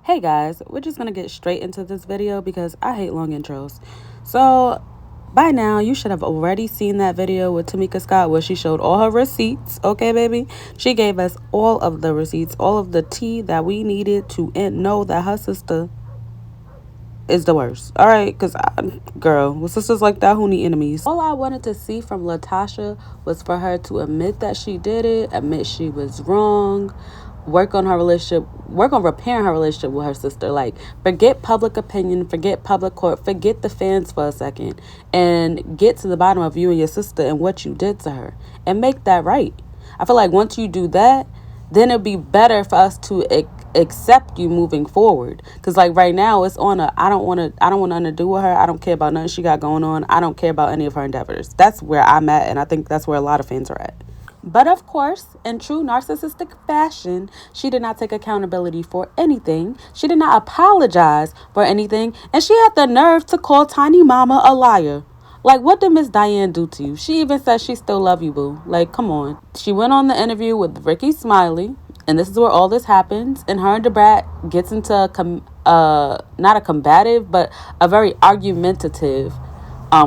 Hey guys, we're just gonna get straight into this video because I hate long intros. So, by now, you should have already seen that video with Tamika Scott where she showed all her receipts, okay, baby? She gave us all of the receipts, all of the tea that we needed to know that her sister is the worst. All right, because, girl, with sisters like that, who need enemies? All I wanted to see from Latocha was for her to admit that she did it, admit she was wrong, work on her relationship, work on repairing her relationship with her sister. Like, forget public opinion, forget public court, forget the fans for a second, and get to the bottom of you and your sister and what you did to her, and make that right. I feel like once you do that, then it'd be better for us to accept you moving forward. Because like right now, it's on I don't want nothing to do with her. I don't care about nothing she got going on. I don't care about any of her endeavors. That's where I'm at, and I think that's where a lot of fans are at. But of course, in true narcissistic fashion, she did not take accountability for anything. She did not apologize for anything. And she had the nerve to call Tiny Mama a liar. Like, what did Miss Diane do to you? She even said she still love you, boo. Like, come on. She went on the interview with Rickey Smiley, and this is where all this happens. And her and the Brat gets into not a combative, but a very argumentative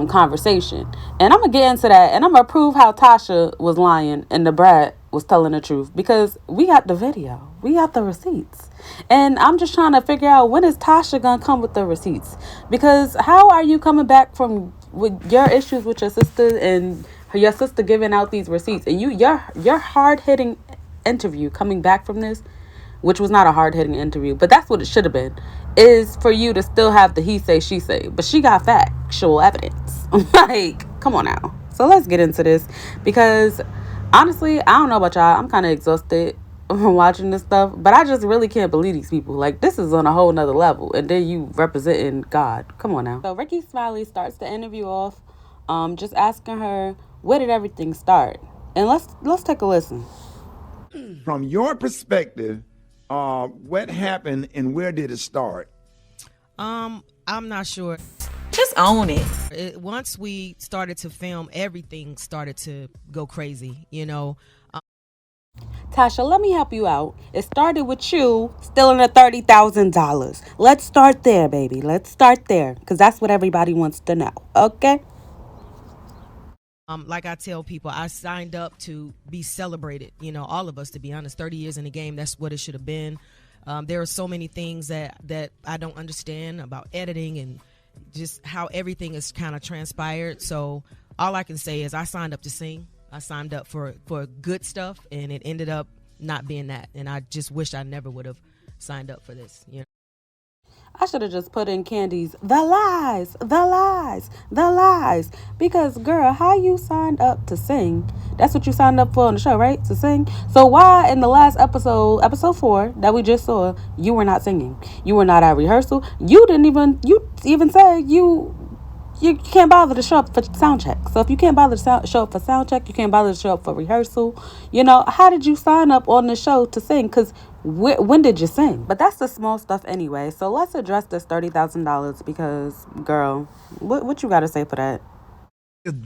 conversation. And I'm gonna get into that, and I'm gonna prove how Tasha was lying and the Brat was telling the truth, because we got the video, we got the receipts, and I'm just trying to figure out, when is Tasha gonna come with the receipts? Because how are you coming back from with your issues with your sister and your sister giving out these receipts, and your hard-hitting interview coming back from this, which was not a hard-hitting interview, but that's what it should have been, is for you to still have the he say, she say. But she got factual evidence. Like, come on now. So let's get into this, because honestly, I don't know about y'all, I'm kind of exhausted from watching this stuff, but I just really can't believe these people. Like, this is on a whole nother level, and then you representing God. Come on now. So Rickey Smiley starts the interview off just asking her, where did everything start? And let's take a listen. From your perspective, what happened and where did it start? I'm not sure. Just own it. Once we started to film, everything started to go crazy, you know. Tasha, let me help you out. It started with you stealing the $30,000. Let's start there, baby. Let's start there, because that's what everybody wants to know, okay? Like I tell people, I signed up to be celebrated, you know, all of us, to be honest. 30 years in the game, that's what it should have been. There are so many things that I don't understand about editing and just how everything is kind of transpired. So all I can say is I signed up to sing. I signed up for good stuff, and it ended up not being that. And I just wish I never would have signed up for this, you know. I should have just put in Candy's the lies, the lies, the lies. Because, girl, how you signed up to sing? That's what you signed up for on the show, right? To sing? So why in the last episode 4 that we just saw, you were not singing? You were not at rehearsal. You even said you can't bother to show up for sound check. So if you can't bother to show up for sound check, you can't bother to show up for rehearsal. You know, how did you sign up on the show to sing? Because when did you sing? But that's the small stuff anyway. So let's address this $30,000, because, girl, what you got to say for that?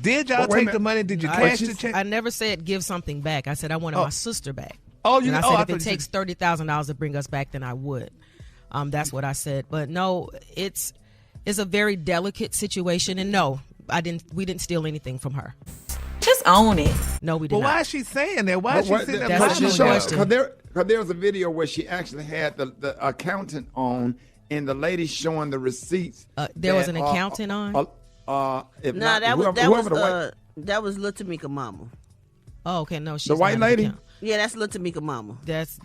Did y'all take the money? Did you cash the check? I never said give something back. I said I wanted my sister back. Oh, you and I know. said if it takes $30,000 to bring us back, then I would. That's what I said. But no, it's a very delicate situation, and no, we didn't steal anything from her. Just own it. No, we did not. Well, why is she saying that? Why is she saying that? That's a question. Because there was a video where she actually had the accountant on, and the lady showing the receipts. There was an accountant on? That was Lil Tamika mama. Oh, okay, no, she's the white not an lady. accountant. Yeah, that's Lil Tamika mama. That's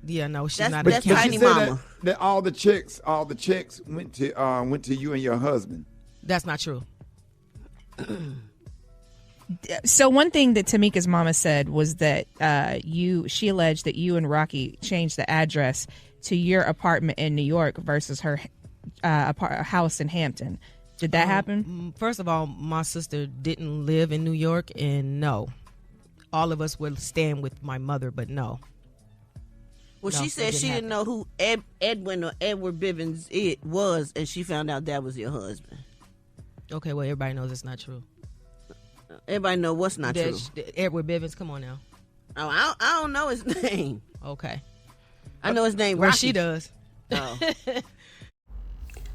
yeah, no, she's That's- not. that's an accountant. Tiny she said mama. that all the checks went to you and your husband. That's not true. So one thing that Tamika's mama said was that she alleged that you and Rocky changed the address to your apartment in New York versus her house in Hampton. Did that happen? First of all, my sister didn't live in New York, and no, all of us were staying with my mother, but no. Well, No, she it said she didn't know who Edwin or Edward Bivens it was, and she found out that was your husband. Okay, well, everybody knows it's not true. Everybody know what's not true. Edward Bivens, come on now. Oh, I don't know his name. Okay. I know his name. Well, Rocky. she does. Oh.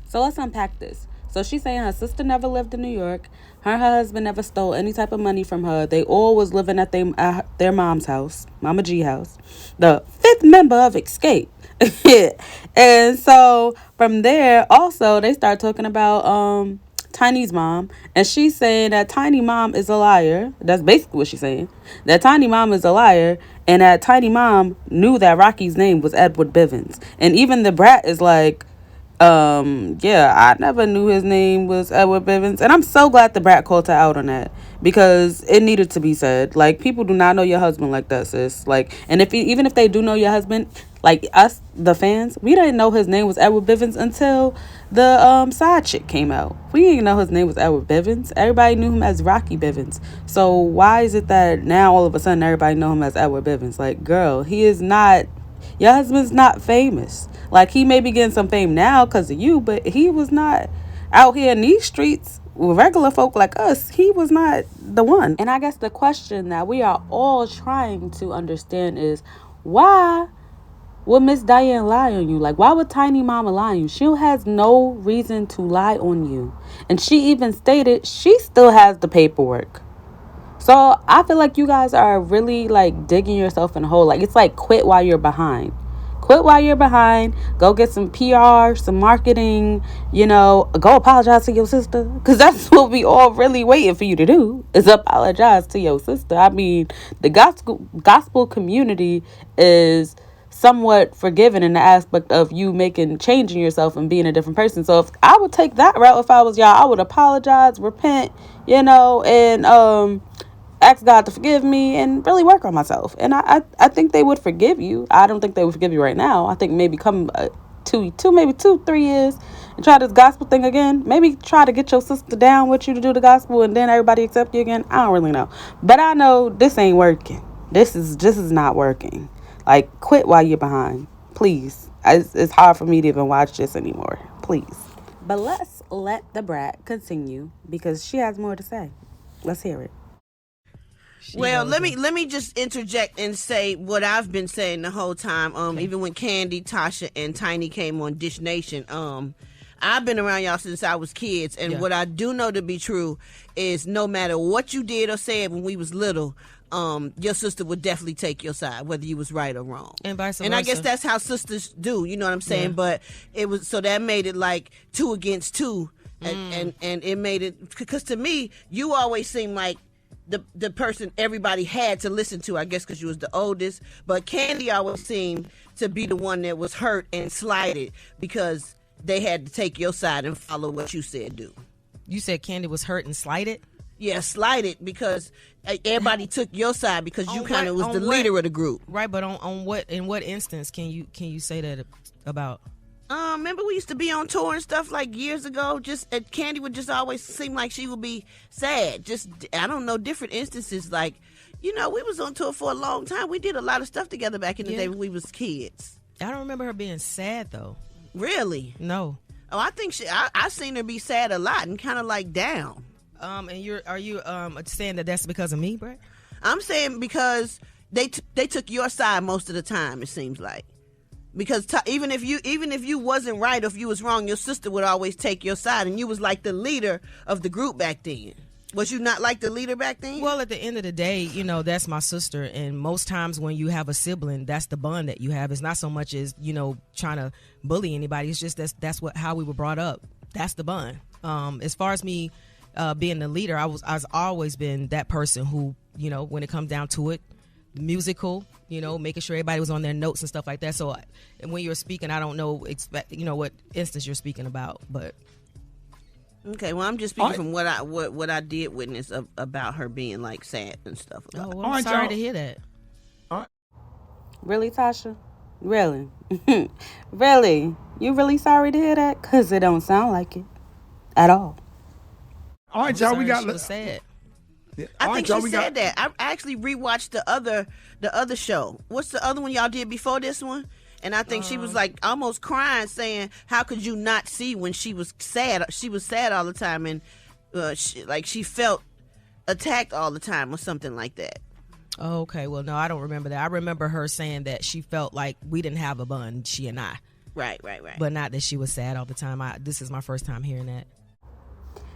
So let's unpack this. So she's saying her sister never lived in New York. Her husband never stole any type of money from her. They all was living at their mom's house, Mama G house, the 5th member of Xscape. And so from there, also they start talking about Tiny's mom, and she's saying that Tiny mom is a liar. That's basically what she's saying. That Tiny mom is a liar, and that Tiny mom knew that Rocky's name was Edward Bivens. And even the Brat is like, yeah, I never knew his name was Edward Bivens. And I'm so glad the Brat called her out on that, because it needed to be said. Like, people do not know your husband like that, sis. Like, and even if they do know your husband, like us, the fans, we didn't know his name was Edward Bivens until the side chick came out. We didn't know his name was Edward Bivens. Everybody knew him as Rocky Bivens. So why is it that now all of a sudden everybody know him as Edward Bivens? Like, girl, he is not. Your husband's not famous. Like, he may be getting some fame now because of you, but he was not out here in these streets with regular folk like us. He was not the one. And I guess the question that we are all trying to understand is, why would Miss Diane lie on you? Like, why would Tiny Mama lie on you? She has no reason to lie on you. And she even stated she still has the paperwork. So I feel like you guys are really like digging yourself in a hole. Like, it's like, quit while you're behind. Quit while you're behind. Go get some PR, some marketing, go apologize to your sister. Because that's what we all really waiting for you to do, is apologize to your sister. I mean, the gospel community is somewhat forgiving in the aspect of you changing yourself and being a different person. So if I would take that route, if I was y'all, I would apologize, repent, and ask God to forgive me and really work on myself. And I think they would forgive you. I don't think they would forgive you right now. I think maybe come 2-3 years and try this gospel thing again. Maybe try to get your sister down with you to do the gospel and then everybody accept you again. I don't really know. But I know this ain't working. This is not working. Like, quit while you're behind. Please. It's hard for me to even watch this anymore. Please. But let's let the Brat continue, because she has more to say. Let's hear it. Well, let me just interject and say what I've been saying the whole time. Okay. Even when Kandi, Tasha, and Tiny came on Dish Nation, I've been around y'all since I was kids, and what I do know to be true is no matter what you did or said when we was little, your sister would definitely take your side, whether you was right or wrong. And vice versa. And I guess that's how sisters do, you know what I'm saying? Yeah. But it was, so that made it like 2 against 2, and it made it, because to me, you always seem like the person everybody had to listen to, I guess because you was the oldest. But Kandi always seemed to be the one that was hurt and slighted because they had to take your side and follow what you said do. You said Kandi was hurt and slighted? Yeah, slighted because everybody took your side because you kind of was the leader of the group. Right, but in what instance can you say that about? Remember we used to be on tour and stuff like years ago. Kandi would just always seem like she would be sad. Just, I don't know, different instances. Like, we was on tour for a long time. We did a lot of stuff together back in the day when we was kids. I don't remember her being sad though. Really? No. Oh, I think I've seen her be sad a lot and kind of like down. And are you saying that that's because of me, Brat? I'm saying because they took your side most of the time. It seems like. Because even if you wasn't right or if you was wrong, your sister would always take your side, and you was like the leader of the group back then. Was you not like the leader back then? Well, at the end of the day, that's my sister, and most times when you have a sibling, that's the bond that you have. It's not so much as trying to bully anybody. It's just that's how we were brought up. That's the bond. As far as me being the leader, I've always been that person who when it comes down to it, musical, making sure everybody was on their notes and stuff like that. So when you're speaking, I don't know what instance you're speaking about, but okay. Well, I'm just speaking from what I did witness about her being like sad and stuff. I'm sorry to hear that. Really, Tasha? Really? Really? You really sorry to hear that? Because it don't sound like it at all. All right, y'all. We got. She was sad. I think she said that. I actually rewatched the other show. What's the other one y'all did before this one? And I think she was like almost crying, saying, "How could you not see when she was sad? She was sad all the time, and she felt attacked all the time, or something like that." Okay, well, no, I don't remember that. I remember her saying that she felt like we didn't have a bond, she and I. Right. But not that she was sad all the time. This is my first time hearing that.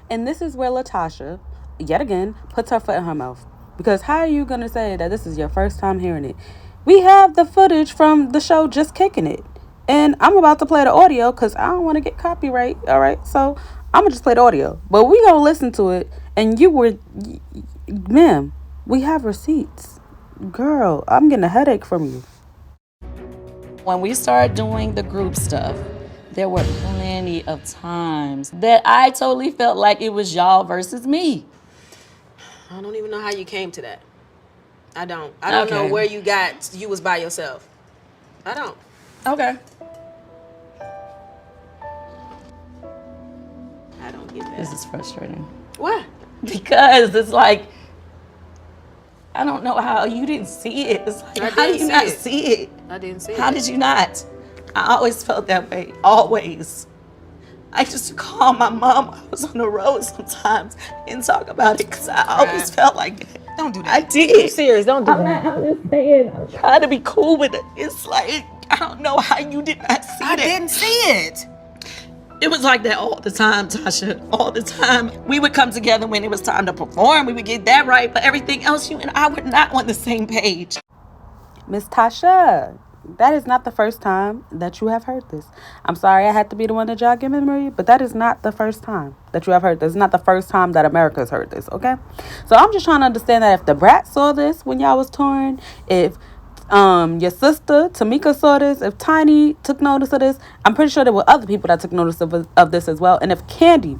And this is where Latasha, yet again, puts her foot in her mouth. Because how are you going to say that this is your first time hearing it? We have the footage from the show Just Kicking It. And I'm about to play the audio because I don't want to get copyright. All right. So I'm going to just play the audio. But we going to listen to it. And ma'am, we have receipts. Girl, I'm getting a headache from you. When we started doing the group stuff, there were plenty of times that I totally felt like it was y'all versus me. I don't even know how you came to that. I don't know where you was by yourself. I don't. Okay. I don't get that. This is frustrating. What? Because it's like, I don't know how you didn't see it. It's like, how do you not see it? I didn't see it. How did you not? I always felt that way. Always. I used to call my mom. I was on the road sometimes and talk about it because I always felt like that. Don't do that. I did. I'm serious. Don't do that. I'm just saying. I'm trying to be cool with it. It's like, I don't know how you did not see I that. didn't see it. It was like that all the time, Tasha. All the time. We would come together when it was time to perform. We would get that right. But everything else, you and I were not on the same page. Miss Tasha, that is not the first time that you have heard this. I'm sorry I had to be the one to jog your memory, but that is not the first time that you have heard this. It's not the first time that America has heard this, okay? So I'm just trying to understand that if the Brat saw this when y'all was touring, if your sister Tamika saw this, if Tiny took notice of this, I'm pretty sure there were other people that took notice of this as well. And if Kandi,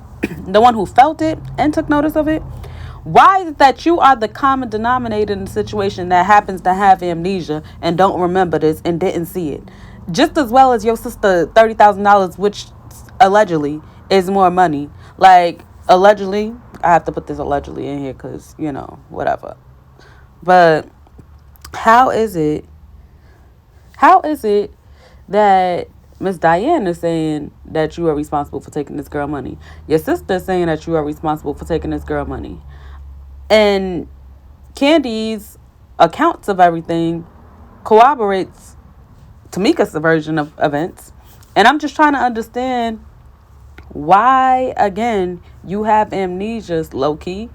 the one who felt it and took notice of it, why is it that you are the common denominator in the situation that happens to have amnesia and don't remember this and didn't see it? Just as well as your sister $30,000, which allegedly is more money. Like, allegedly, I have to put this allegedly in here because, whatever. But how is it that Miss Diane is saying that you are responsible for taking this girl money? Your sister is saying that you are responsible for taking this girl money. And Kandi's accounts of everything corroborates Tamika's version of events. And I'm just trying to understand why, again, you have amnesias low-key.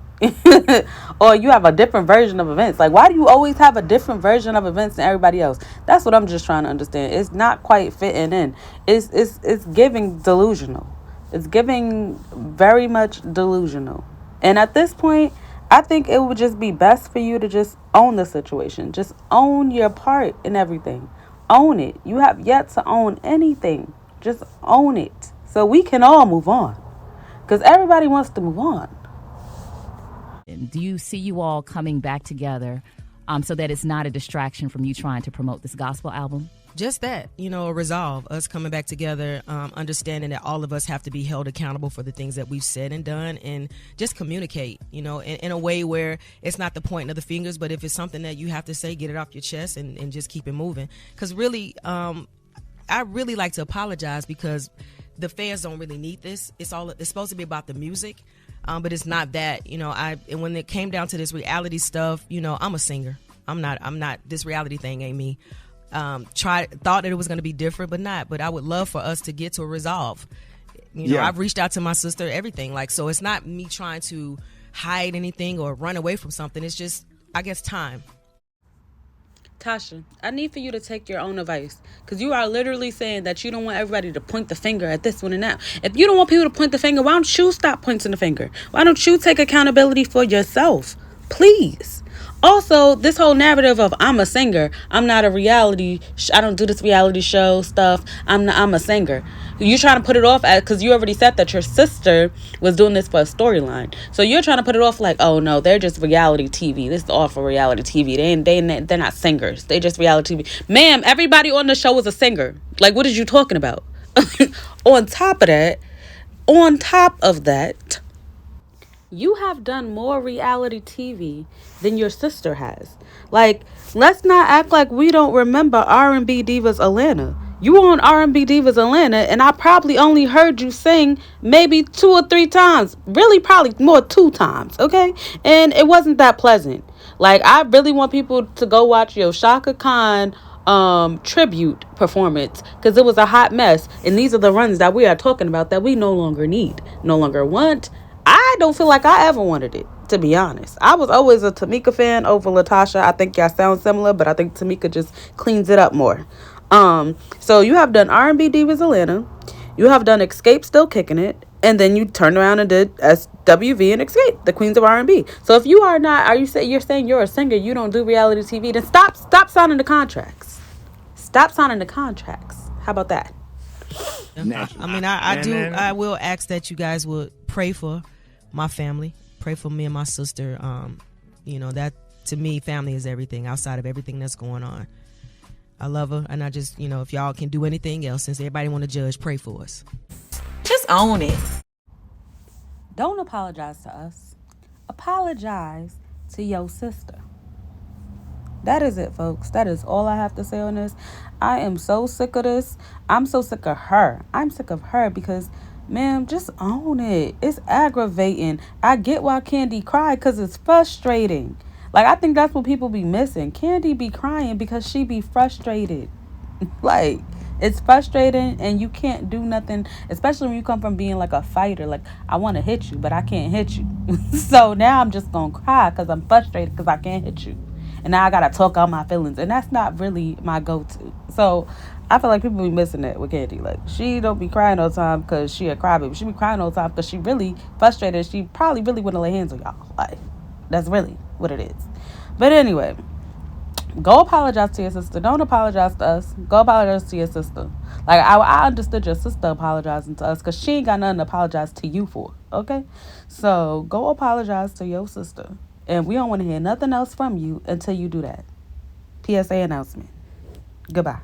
Or you have a different version of events. Like, why do you always have a different version of events than everybody else? That's what I'm just trying to understand. It's not quite fitting in. It's giving delusional. It's giving very much delusional. And at this point, I think it would just be best for you to just own the situation. Just own your part in everything. Own it. You have yet to own anything. Just own it. So we can all move on. Because everybody wants to move on. Do you see you all coming back together so that it's not a distraction from you trying to promote this gospel album? Just that, a resolve, us coming back together, understanding that all of us have to be held accountable for the things that we've said and done, and just communicate, in a way where it's not the pointing of the fingers, but if it's something that you have to say, get it off your chest and just keep it moving. Because really, I really like to apologize because the fans don't really need this. It's supposed to be about the music, but it's not that. And when it came down to this reality stuff, I'm a singer. I'm not. This reality thing ain't me. Thought that it was going to be different, but I would love for us to get to a resolve. I've reached out to my sister, everything, so it's not me trying to hide anything or run away from something. It's just, I guess, time. Tasha, I need for you to take your own advice, because you are literally saying that you don't want everybody to point the finger at this one and that. If you don't want people to point the finger, why don't you stop pointing the finger? Why don't you take accountability for yourself? Please. Also, this whole narrative of I'm a singer, I'm not a reality, I don't do this reality show stuff, I'm a singer. You're trying to put it off because you already said that your sister was doing this for a storyline. So you're trying to put it off like, oh no, they're just reality TV. This is all for reality TV. They're not singers. They just reality TV. Ma'am, everybody on the show was a singer. Like, what are you talking about? On top of that, you have done more reality TV than your sister has. Like, let's not act like we don't remember R&B Divas Atlanta. You were on R&B Divas Atlanta, and I probably only heard you sing maybe 2 or 3 times. Really, probably more 2 times, okay? And it wasn't that pleasant. Like, I really want people to go watch Shaka Khan tribute performance because it was a hot mess. And these are the runs that we are talking about that we no longer need, no longer want. I don't feel like I ever wanted it, to be honest. I was always a Tamika fan over Latocha. I think y'all sound similar, but I think Tamika just cleans it up more. So you have done R&B Divas Atlanta. You have done Xscape Still Kicking It. And then you turned around and did SWV and Xscape, the Queens of R&B. So if you are not, you're saying you're a singer, you don't do reality TV, then stop signing the contracts. Stop signing the contracts. How about that? I mean, I will ask that you guys would pray for my family, pray for me and my sister. That to me, family is everything outside of everything that's going on. I love her, and I just, if y'all can do anything else, since everybody want to judge, pray for us. Just own it. Don't apologize to us. Apologize to your sister. That is it, folks. That is all I have to say on this. I am so sick of this. I'm so sick of her. I'm sick of her because, ma'am, just own it. It's aggravating. I get why Kandi cried because it's frustrating. Like, I think that's what people be missing. Kandi be crying because she be frustrated. Like, it's frustrating and you can't do nothing, especially when you come from being like a fighter. Like, I want to hit you, but I can't hit you. So now I'm just going to cry because I'm frustrated because I can't hit you. And now I got to talk out my feelings. And that's not really my go-to. So I feel like people be missing that with Kandi. Like, she don't be crying all the time because she a crybaby. She be crying all the time because she really frustrated. She probably really want to lay hands on y'all. Like, that's really what it is. But anyway, go apologize to your sister. Don't apologize to us. Go apologize to your sister. Like, I understood your sister apologizing to us because she ain't got nothing to apologize to you for. Okay? So go apologize to your sister. And we don't want to hear nothing else from you until you do that. PSA announcement. Goodbye.